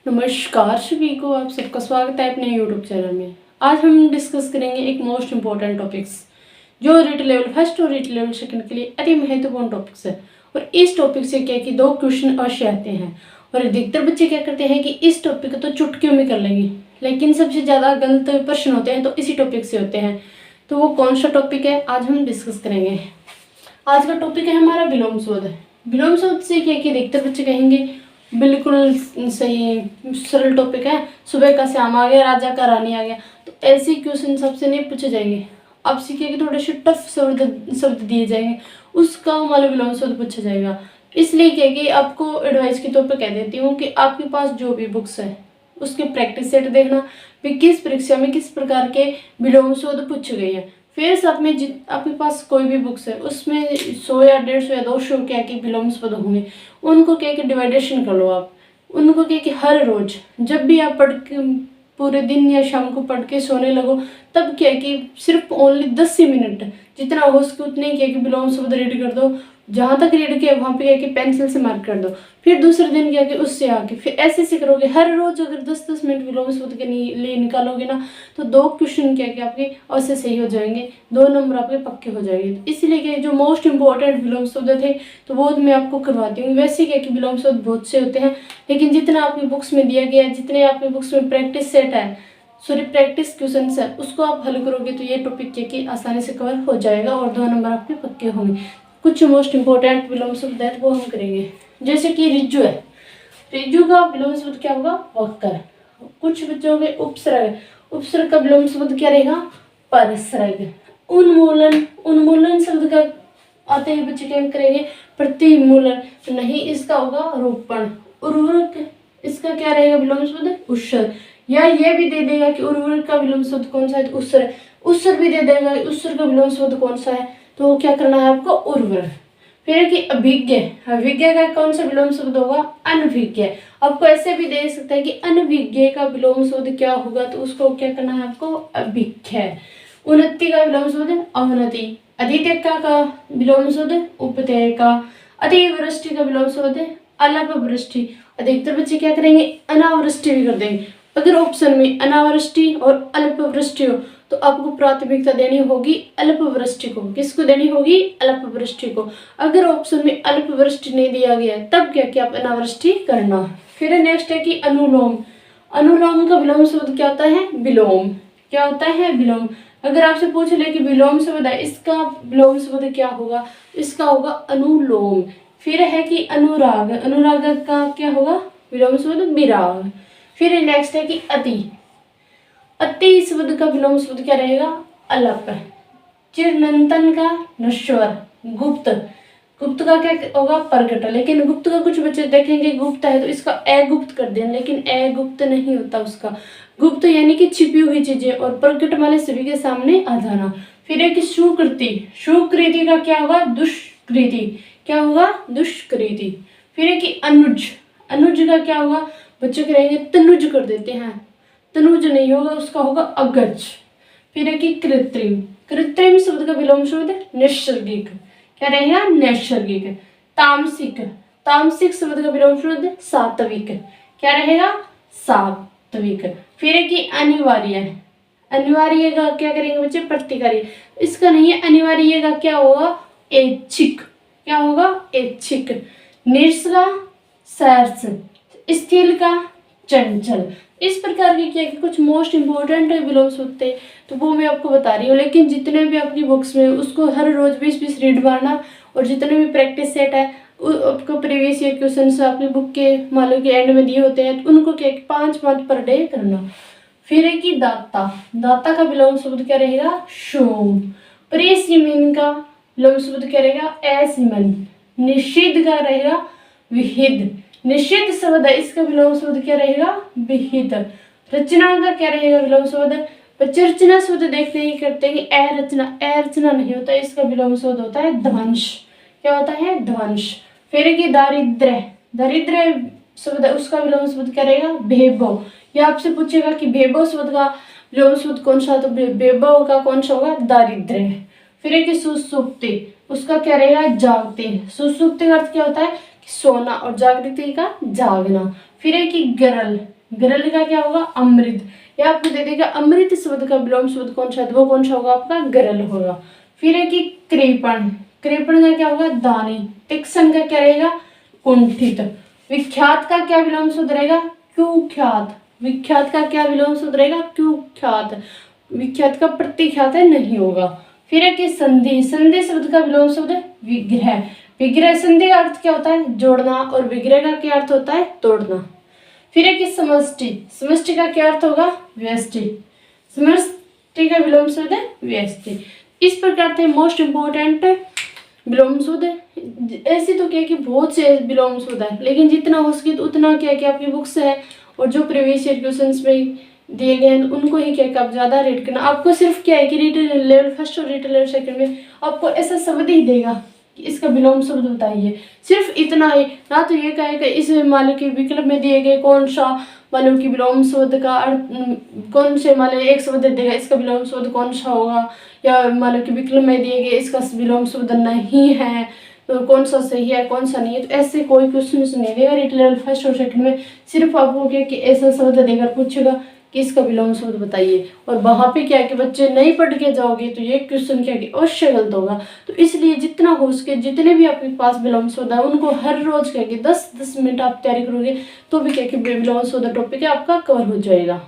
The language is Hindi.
नमस्कार सभी को, आप सबका स्वागत है अपने YouTube चैनल में। आज हम डिस्कस करेंगे एक मोस्ट इम्पोर्टेंट टॉपिक्स जो रीट लेवल फर्स्ट और रीट लेवल सेकंड के लिए अति महत्वपूर्ण टॉपिक्स है। और इस टॉपिक से क्या कि 2 क्वेश्चन अवश्य आते हैं और अधिकतर बच्चे क्या करते हैं कि इस टॉपिक को तो चुटकियों में कर लेंगे, लेकिन सबसे ज़्यादा गलत प्रश्न होते हैं तो इसी टॉपिक से होते हैं। तो वो कौन सा टॉपिक है आज हम डिस्कस करेंगे। आज का टॉपिक है हमारा विलोम शोध। विलोम शोध से क्या कि अधिकतर बच्चे कहेंगे बिल्कुल सही सरल टॉपिक है, सुबह का श्याम आ गया, राजा का रानी आ गया। तो ऐसे क्वेश्चन सबसे नहीं पूछे जाएंगे। आप सीखेंगे थोड़े से टफ शब्द दिए जाएंगे, उसका हमारा विलोम शोध पूछा जाएगा। इसलिए क्या कि आपको एडवाइस के तौर पर कह देती हूँ कि आपके पास जो भी बुक्स है उसके प्रैक्टिस सेट देखना कि किस परीक्षा में किस प्रकार के विलोम शोध पूछे गए हैं। फिर साथ में आपके पास कोई भी बुक्स है उसमें 100 या 150 या 200 क्या कि विलोम शोध होंगे, उनको क्या कि डिवाइडेशन कर लो आप। उनको क्या कि हर रोज जब भी आप पढ़ के पूरे दिन या शाम को पढ़ के सोने लगो, तब क्या कि सिर्फ ओनली 10 ही मिनट जितना हो सके उतने क्या कि विलोम शब्द रीड कर दो। जहाँ तक रीड किया वहाँ पे क्या कि पेंसिल से मार्क कर दो। फिर दूसरे दिन क्या कि उससे आके फिर ऐसे करोगे। हर रोज अगर 10-10 मिनट विलोम शब्द के लिए निकालोगे ना, तो 2 क्वेश्चन क्या कि आपके अवश्य सही हो जाएंगे, 2 नंबर आपके पक्के हो जाएंगे। तो इसलिए क्या जो मोस्ट इंपॉर्टेंट विलोम शब्द थे तो वो मैं आपको करवाती हूँ। वैसे क्या कि विलोम शब्द बहुत से होते हैं, लेकिन जितना आपकी बुक्स में दिया गया है, जितने आपकी बुक्स में प्रैक्टिस सेट है, सॉरी प्रैक्टिस क्वेश्चन है, उसको आप हल करोगे तो ये टॉपिक क्या कि आसानी से कवर हो जाएगा और 2 नंबर आपके पक्के होंगे। कुछ मोस्ट इंपॉर्टेंट विलोम शब्द है वो हम करेंगे। जैसे कि रिज्जू है, रिज्जू का विलोम शब्द क्या होगा? वक्कर। कुछ बच्चों के उपसर्ग, उपसर्ग का विलोम शब्द क्या रहेगा? परसर्ग। उन्मूलन, उन्मूलन शब्द का आते ही बच्चे क्या करेंगे? प्रतिमूलन। नहीं, इसका होगा रोपण। उर्वरक, इसका क्या रहेगा विलोम शब्द? उत्सर्ग। या ये भी दे देगा कि उर्वरक का विलोम शब्द कौन सा है? तो उत्सर्ग। उत्सर्ग भी दे देगा उत्सर्ग का विलोम शब्द कौन सा है, तो क्या करना है आपको? उर्वरक। फिर कि अभिज्ञ, अभिज्ञ का कौन सा विलोम शब्द होगा? अनभिज्ञ। आपको ऐसे भी दे सकता है कि अनभिज्ञ का विलोम शब्द क्या होगा, तो उसको क्या करना है आपको? अभिज्ञ। उन्नति का विलोम शब्द? अवनति। अधित्यका का विलोम शब्द? उपत्यका। अतिवृष्टि का विलोम शब्द? अल्प वृष्टि। अधिकतर बच्चे क्या करेंगे? अनावृष्टि भी कर देंगे। अगर ऑप्शन में अनावृष्टि और अल्प वृष्टि हो तो आपको प्राथमिकता देनी होगी अल्प वृष्टि को। किसको देनी होगी? अल्प वृष्टि को। अगर ऑप्शन में अल्प वृष्टि नहीं दिया गया है तब क्या क्या आप अनावृष्टि करना। फिर नेक्स्ट है कि अनुलोम। अनुलोम का विलोम शब्द क्या होता है? विलोम। क्या होता है? विलोम। अगर आपसे पूछ ले कि विलोम शब्द है, इसका विलोम शब्द क्या होगा? इसका होगा अनुलोम। फिर है कि अनुराग, अनुराग का क्या होगा विलोम शब्द? विराग। फिर नेक्स्ट है कि अति, अति शब्द का विलोम शब्द क्या रहेगा? अलप। चिरंतन का नश्वर। गुप्त, गुप्त का क्या होगा? प्रकट। लेकिन गुप्त का कुछ बच्चे देखेंगे गुप्त है तो इसका अगुप्त कर दें, लेकिन अगुप्त नहीं होता उसका। गुप्त यानी कि छिपी हुई चीजें, और प्रकट वाले सभी के सामने आ जाना। फिर है कि सुकृति, सुकृति का क्या होगा? दुष्कृति। क्या होगा? दुष्कृति। फिर है कि अनुज, अनुज का क्या होगा? बच्चे कहेंगे तनुज कर देते हैं, तनुज नहीं होगा, उसका होगा अगज। फिर है कि कृत्रिम, कृत्रिम शब्द का विलोम शब्द? नैसर्गिक। क्या रहेगा? नैसर्गिक। तामसिक, तामसिक शब्द का विलोम शब्द? सात्विक। क्या रहेगा? सात्विक। फिर है कि अनिवार्य, अनिवार्य का क्या करेंगे बच्चे? प्रतिकार्य। इसका नहीं है, अनिवार्य का क्या होगा? ऐच्छिक। क्या होगा? ऐच्छिक। नीरस का सरस, स्थिर का चंचल। इस प्रकार के क्या कुछ मोस्ट इंपॉर्टेंट विलोम शब्द थे तो वो मैं आपको बता रही हूँ। लेकिन जितने भी आपकी बुक्स में उसको हर रोज 20-20 रीड मारना, और जितने भी प्रैक्टिस सेट है आपको प्रीवियस ईयर क्वेश्चन आपकी बुक के मान लो कि एंड में दिए होते हैं, तो उनको क्या 5 पर डे करना। फिर है कि दाता, दाता का विलोम शब्द क्या रहेगा? सोम। परिसीमन का विलोम शब्द क्या रहेगा? असीमन। निषिद्ध का रहेगा? विहित। निषिद्ध शब्द है, इसका विलोम शब्द क्या रहेगा? विहित। रचना का क्या रहेगा विलोम शब्द? बच्चे रचना शब्द देखते ही करते हैं अरचना, अरचना नहीं होता, इसका विलोम शब्द होता है ध्वंस। क्या होता है? ध्वंस। फिर कि दारिद्र्य, दारिद्र्य शब्द है उसका विलोम शब्द क्या रहेगा? वैभव। या आपसे पूछेगा कि वैभव शब्द का विलोम शब्द कौन सा, तो वैभव का कौन सा होगा? दारिद्र्य। फिर है कि सुसुप्ति, उसका क्या रहेगा? जागते। सुसुप्ति का अर्थ क्या होता है? सोना, और जागृति का जागना। फिर है कि गरल, गरल का क्या होगा, अमृत। या आपको दे देगा अमृत शब्द का विलोम शब्द कौन सा है, वो कौन सा होगा, आपका गरल होगा। फिर है कि कृपण, कृपण का क्या होगा, दानी। तीक्ष्ण का क्या रहेगा, कुंठित। विख्यात का क्या विलोम शब्द रहेगा, कुख्यात। विख्यात का क्या विलोम शब्द रहेगा, कुख्यात। विख्यात का प्रतिख्यात है नहीं होगा। फिर है कि संधि, संधि शब्द का विलोम शब्द है विग्रह। विग्रह, संधि का अर्थ क्या होता है, जोड़ना, और विग्रह का क्या अर्थ होता है, तोड़ना। फिर है कि समष्टि, समष्टि का क्या अर्थ होगा, व्यष्टि। समष्टि का विलोम शब्द है व्यष्टि। इस प्रकार से मोस्ट इंपोर्टेंट विलोम शब्द। ऐसे तो क्या कि बहुत से विलोम शब्द है, लेकिन जितना हो सके तो उतना क्या कि आपकी बुक्स है और जो प्रीवियस ईयर क्वेश्चंस में दिए गए हैं उनको ही क्या कि आप ज्यादा रीड करना। आपको सिर्फ क्या है कि रीड लेवल फर्स्ट और रीड लेवल सेकंड में आपको ऐसा शब्द ही देगा कि इसका विलोम शब्द बताइए, सिर्फ इतना ही। ना तो ये कहेगा इस मान लो कि विकल्प में दिए गए कौन सा मान लो कि विलोम शब्द का कौन से मान लो एक शब्द देगा इसका विलोम शब्द कौन सा होगा, या मान लो कि विकल्प में दिए गए इसका विलोम शब्द नहीं है तो कौन सा सही है कौन सा नहीं है। तो ऐसे कोई क्वेश्चन नहीं देगा रीड लेवल फर्स्ट और सेकंड में, सिर्फ आपको क्या कि ऐसा शब्द देकर पूछेगा कि इसका विलोम शब्द बताइए। और वहां पे क्या है कि बच्चे नहीं पढ़ के जाओगे तो ये क्वेश्चन क्या कि अवश्य गलत होगा। तो इसलिए जितना हो सके जितने भी आपके पास विलोम शब्द है उनको हर रोज क्या कि 10-10 मिनट आप तैयारी करोगे तो भी क्या कि विलोम शब्द टॉपिक है आपका कवर हो जाएगा।